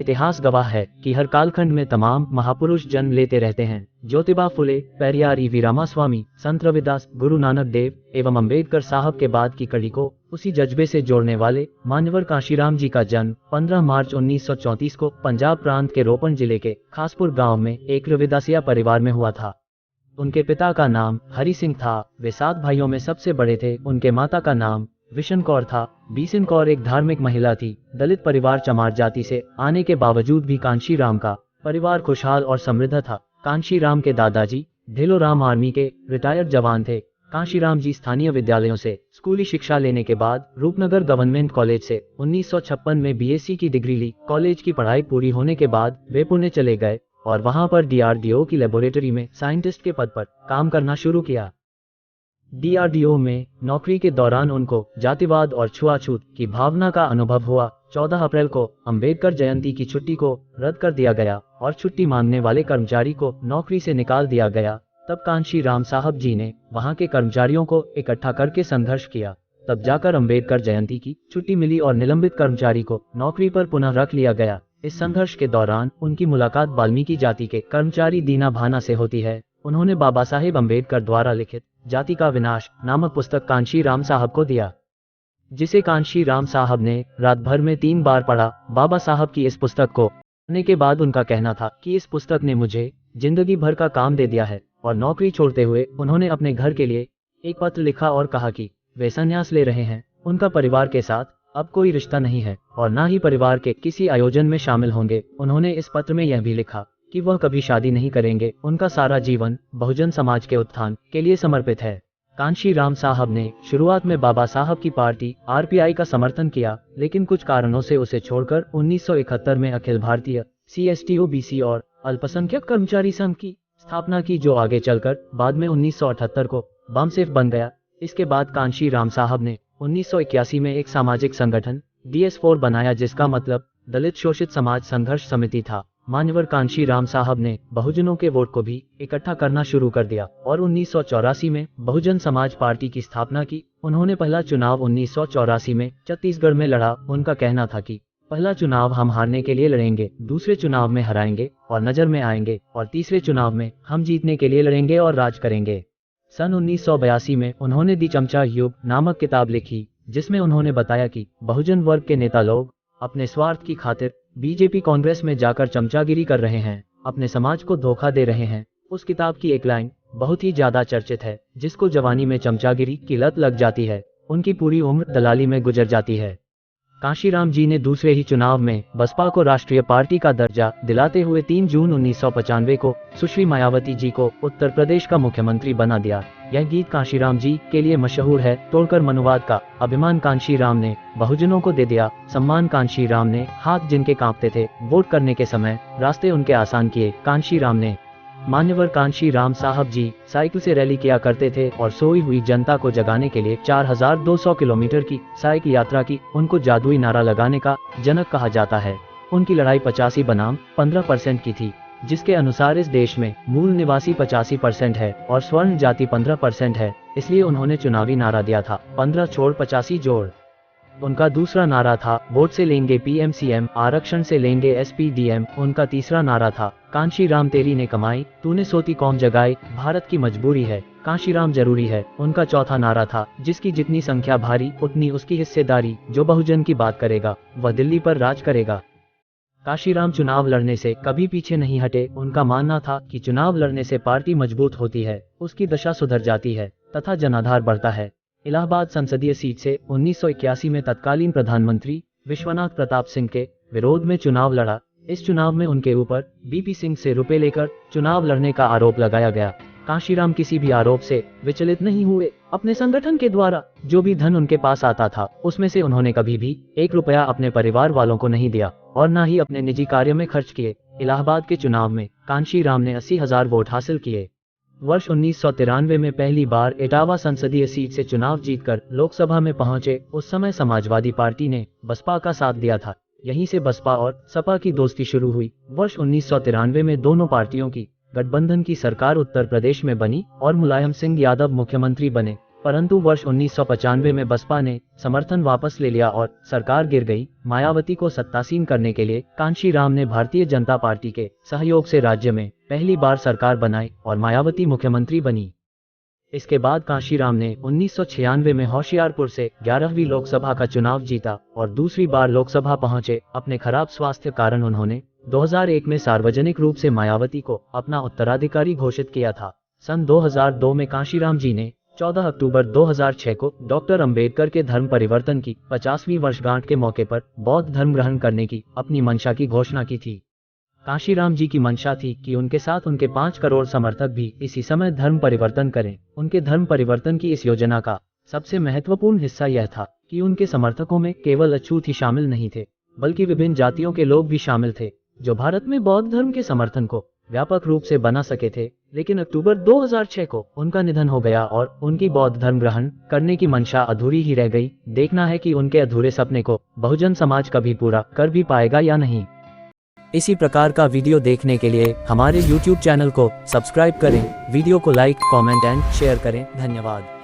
इतिहास गवाह है कि हर कालखंड में तमाम महापुरुष जन्म लेते रहते हैं। ज्योतिबा फुले, पेरियार ईवी रामास्वामी, संत रविदास, गुरु नानक देव एवं अंबेडकर साहब के बाद की कड़ी को उसी जज्बे से जोड़ने वाले मान्यवर कांशीराम जी का जन्म 15 मार्च 1934 को पंजाब प्रांत के रोपण जिले के खासपुर गांव में एक रविदासिया परिवार में हुआ था। उनके पिता का नाम हरि सिंह था। वे 7 भाइयों में सबसे बड़े थे। उनके माता का नाम विशन कौर था। बीसिन कौर एक धार्मिक महिला थी। दलित परिवार चमार जाति से आने के बावजूद भी कांशीराम का परिवार खुशहाल और समृद्ध था। कांशीराम के दादाजी ढेलोराम आर्मी के रिटायर्ड जवान थे। कांशीराम जी स्थानीय विद्यालयों से स्कूली शिक्षा लेने के बाद रूपनगर गवर्नमेंट कॉलेज से 1956 में बीएससी की डिग्री ली। कॉलेज की पढ़ाई पूरी होने के बाद वे पुणे चले गए और वहां पर डीआरडीओ की लेबोरेटरी में साइंटिस्ट के पद पर काम करना शुरू किया। डीआरडीओ में नौकरी के दौरान उनको जातिवाद और छुआछूत की भावना का अनुभव हुआ। 14 अप्रैल को अंबेडकर जयंती की छुट्टी को रद्द कर दिया गया और छुट्टी मांगने वाले कर्मचारी को नौकरी से निकाल दिया गया। तब कांशीराम साहब जी ने वहां के कर्मचारियों को इकट्ठा करके संघर्ष किया। तब जाकर अंबेडकर जयंती की छुट्टी मिली और निलंबित कर्मचारी को नौकरी पर पुनः रख लिया गया। इस संघर्ष के दौरान उनकी मुलाकात वाल्मीकि जाति के कर्मचारी दीना भाना से होती है। उन्होंने बाबा साहेब अंबेडकर द्वारा लिखित जाति का विनाश नामक पुस्तक कांशीराम साहब को दिया, जिसे कांशीराम साहब ने रात भर में 3 बार पढ़ा। बाबा साहब की इस पुस्तक को पढ़ने के बाद उनका कहना था कि इस पुस्तक ने मुझे जिंदगी भर का काम दे दिया है। और नौकरी छोड़ते हुए उन्होंने अपने घर के लिए एक पत्र लिखा और कहा कि वे संन्यास ले रहे हैं। उनका परिवार के साथ अब कोई रिश्ता नहीं है और ना ही परिवार के किसी आयोजन में शामिल होंगे। उन्होंने इस पत्र में यह भी लिखा कि वह कभी शादी नहीं करेंगे। उनका सारा जीवन बहुजन समाज के उत्थान के लिए समर्पित है। कांशीराम साहब ने शुरुआत में बाबा साहब की पार्टी आरपीआई का समर्थन किया, लेकिन कुछ कारणों से उसे छोड़कर 1971 में अखिल भारतीय CSTO-BC और अल्पसंख्यक कर्मचारी संघ की स्थापना की, जो आगे चलकर बाद में 1978 को बामसेफ बन गया। इसके बाद कांशीराम साहब ने 1981 में एक सामाजिक संगठन DS4 बनाया, जिसका मतलब दलित शोषित समाज संघर्ष समिति था। मान्यवर कांशीराम साहब ने बहुजनों के वोट को भी इकट्ठा करना शुरू कर दिया और 1984 में बहुजन समाज पार्टी की स्थापना की। उन्होंने पहला चुनाव 1984 में छत्तीसगढ़ में लड़ा। उनका कहना था कि पहला चुनाव हम हारने के लिए लड़ेंगे, दूसरे चुनाव में हराएंगे और नजर में आएंगे, और तीसरे चुनाव में हम जीतने के लिए लड़ेंगे और राज करेंगे। सन 1982 में उन्होंने दी चमचा युग नामक किताब लिखी, जिसमें उन्होंने बताया कि बहुजन वर्ग के नेता लोग अपने स्वार्थ की खातिर बीजेपी कांग्रेस में जाकर चमचागिरी कर रहे हैं, अपने समाज को धोखा दे रहे हैं। उस किताब की एक लाइन बहुत ही ज्यादा चर्चित है, जिसको जवानी में चमचागिरी की लत लग जाती है, उनकी पूरी उम्र दलाली में गुजर जाती है। कांशीराम जी ने दूसरे ही चुनाव में बसपा को राष्ट्रीय पार्टी का दर्जा दिलाते हुए 3 जून 1995 को सुश्री मायावती जी को उत्तर प्रदेश का मुख्यमंत्री बना दिया। यह गीत कांशीराम जी के लिए मशहूर है। तोड़कर मनुवाद का अभिमान कांशीराम ने बहुजनों को दे दिया, सम्मान कांशीराम ने हाथ जिनके कांपते थे वोट करने के समय रास्ते उनके आसान किए कांशीराम ने। मान्यवर कांशीराम साहब जी साइकिल से रैली किया करते थे और सोई हुई जनता को जगाने के लिए 4200 किलोमीटर की साइकिल यात्रा की। उनको जादुई नारा लगाने का जनक कहा जाता है। उनकी लड़ाई 85 बनाम 15% की थी, जिसके अनुसार इस देश में मूल निवासी 85% है और स्वर्ण जाति 15% है। इसलिए उन्होंने चुनावी नारा दिया था 15 छोड़ 85 जोड़। उनका दूसरा नारा था वोट से लेंगे PMCM, आरक्षण से लेंगे SPDM। उनका तीसरा नारा था कांशीराम तेरी ने कमाई, तूने सोती कौम जगाई, भारत की मजबूरी है, कांशीराम जरूरी है। उनका चौथा नारा था जिसकी जितनी संख्या भारी उतनी उसकी हिस्सेदारी, जो बहुजन की बात करेगा वह दिल्ली पर राज करेगा। कांशीराम चुनाव लड़ने से कभी पीछे नहीं हटे। उनका मानना था कि चुनाव लड़ने से पार्टी मजबूत होती है, उसकी दशा सुधर जाती है तथा जनाधार बढ़ता है। इलाहाबाद संसदीय सीट से 1981 में तत्कालीन प्रधानमंत्री विश्वनाथ प्रताप सिंह के विरोध में चुनाव लड़ा। इस चुनाव में उनके ऊपर BP सिंह से रुपए लेकर चुनाव लड़ने का आरोप लगाया गया। कांशीराम किसी भी आरोप से विचलित नहीं हुए। अपने संगठन के द्वारा जो भी धन उनके पास आता था, उसमें से उन्होंने कभी भी 1 रुपया अपने परिवार वालों को नहीं दिया और न ही अपने निजी कार्य में खर्च किए। इलाहाबाद के चुनाव में कांशीराम ने 80,000 वोट हासिल किए। वर्ष 1993 में पहली बार इटावा संसदीय सीट से चुनाव जीतकर लोकसभा में पहुंचे। उस समय समाजवादी पार्टी ने बसपा का साथ दिया था। यहीं से बसपा और सपा की दोस्ती शुरू हुई। वर्ष 1993 में दोनों पार्टियों की गठबंधन की सरकार उत्तर प्रदेश में बनी और मुलायम सिंह यादव मुख्यमंत्री बने। परंतु वर्ष 1995 में बसपा ने समर्थन वापस ले लिया और सरकार गिर गई। मायावती को सत्तासीन करने के लिए कांशीराम ने भारतीय जनता पार्टी के सहयोग से राज्य में पहली बार सरकार बनाई और मायावती मुख्यमंत्री बनी। इसके बाद कांशीराम ने 1996 में होशियारपुर से 11वीं लोकसभा का चुनाव जीता और दूसरी बार लोकसभा पहुंचे। अपने खराब स्वास्थ्य कारण उन्होंने 2001 में सार्वजनिक रूप से मायावती को अपना उत्तराधिकारी घोषित किया था। सन 2002 में कांशीराम जी ने 14 अक्टूबर 2006 को डॉक्टर अंबेडकर के धर्म परिवर्तन की 50वीं वर्षगांठ के मौके पर बौद्ध धर्म ग्रहण करने की अपनी मंशा की घोषणा की थी। कांशीराम जी की मंशा थी कि उनके साथ उनके 5 करोड़ समर्थक भी इसी समय धर्म परिवर्तन करें। उनके धर्म परिवर्तन की इस योजना का सबसे महत्वपूर्ण हिस्सा यह था कि उनके समर्थकों में केवल अछूत ही शामिल नहीं थे, बल्कि विभिन्न जातियों के लोग भी शामिल थे जो भारत में बौद्ध धर्म के समर्थन को व्यापक रूप से बना सके थे। लेकिन अक्टूबर 2006 को उनका निधन हो गया और उनकी बौद्ध धर्म ग्रहण करने की मंशा अधूरी ही रह गई। देखना है कि उनके अधूरे सपने को बहुजन समाज कभी पूरा कर भी पाएगा या नहीं। इसी प्रकार का वीडियो देखने के लिए हमारे YouTube चैनल को सब्सक्राइब करें, वीडियो को लाइक, कमेंट एंड शेयर करें। धन्यवाद।